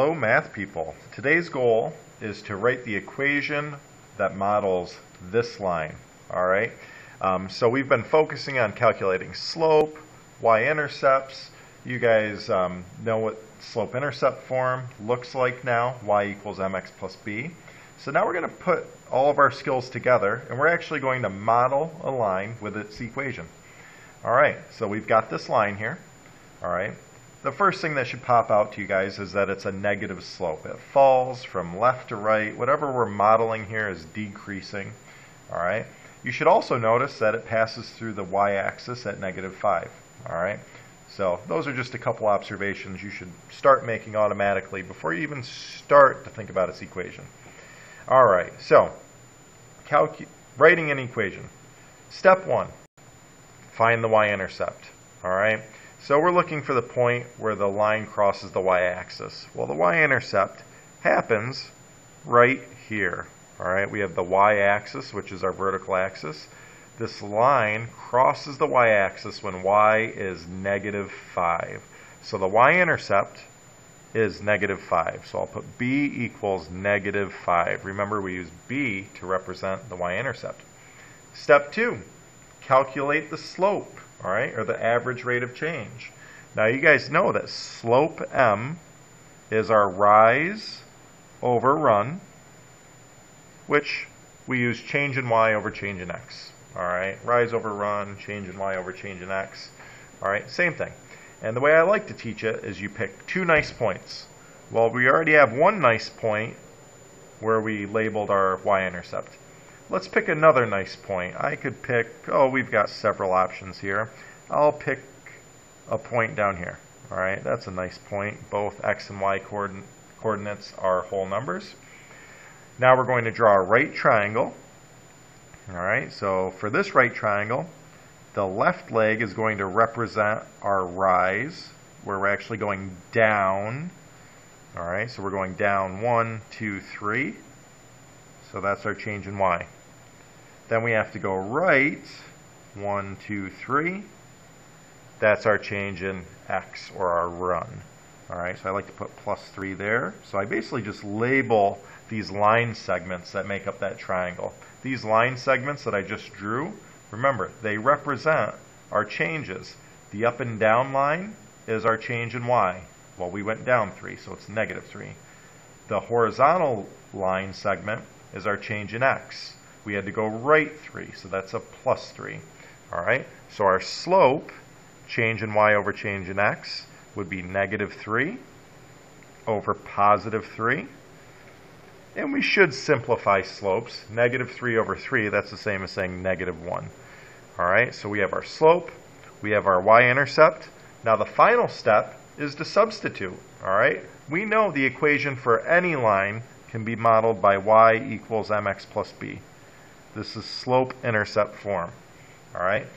Hello math people. Today's goal is to write the equation that models this line. Alright, so we've been focusing on calculating slope, y-intercepts. You guys know what slope-intercept form looks like now, y equals mx plus b. So now we're going to put all of our skills together and we're actually going to model a line with its equation. Alright, so we've got this line here. Alright. The first thing that should pop out to you guys is that it's a negative slope. It falls from left to right. Whatever we're modeling here is decreasing. Alright. You should also notice that it passes through the y-axis at -5. Alright. So those are just a couple observations you should start making automatically before you even start to think about its equation. Alright, so writing an equation. Step 1, find the y-intercept. Alright. So we're looking for the point where the line crosses the y-axis. Well, the y-intercept happens right here. Alright, we have the y-axis, which is our vertical axis. This line crosses the y-axis when y is -5. So the y-intercept is -5. So I'll put b equals -5. Remember, we use b to represent the y-intercept. Step 2, calculate the slope. All right, or the average rate of change. Now you guys know that slope m is our rise over run, which we use change in y over change in x. All right, rise over run, change in y over change in x. All right, same thing. And the way I like to teach it is you pick two nice points. Well, we already have one nice point where we labeled our y-intercept. Let's pick another nice point. I could pick, we've got several options here. I'll pick a point down here. Alright, that's a nice point. Both x and y coordinates are whole numbers. Now we're going to draw a right triangle. Alright, so for this right triangle, the left leg is going to represent our rise, where we're actually going down. Alright, so we're going down 1, 2, 3. So that's our change in y. Then we have to go right, 1, 2, 3. That's our change in x, or our run. Alright, so I like to put +3 there. So I basically just label these line segments that make up that triangle. These line segments that I just drew, remember, they represent our changes. The up and down line is our change in y. Well, we went down 3, so it's -3. The horizontal line segment is our change in x. We had to go right 3, so that's a +3. Alright, so our slope, change in y over change in x, would be -3 over +3. And we should simplify slopes. -3 over 3, that's the same as saying -1. Alright, so we have our slope, we have our y-intercept. Now the final step is to substitute. Alright, we know the equation for any line can be modeled by y equals mx plus b. This is slope-intercept form. Alright,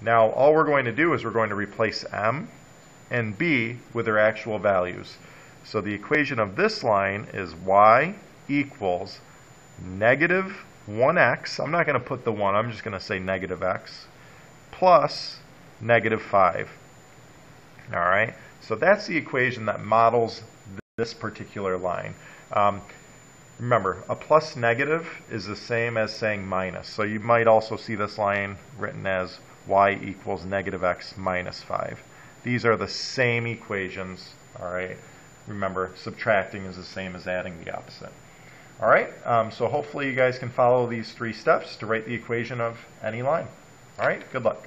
now all we're going to do is we're going to replace m and b with their actual values. So the equation of this line is y equals -1x, I'm not going to put the 1, I'm just going to say -x, plus -5. Alright, so that's the equation that models this particular line. Remember, a plus negative is the same as saying minus. So you might also see this line written as y equals -x minus 5. These are the same equations. Alright, remember, subtracting is the same as adding the opposite. Alright, so hopefully you guys can follow these 3 steps to write the equation of any line. Alright, good luck.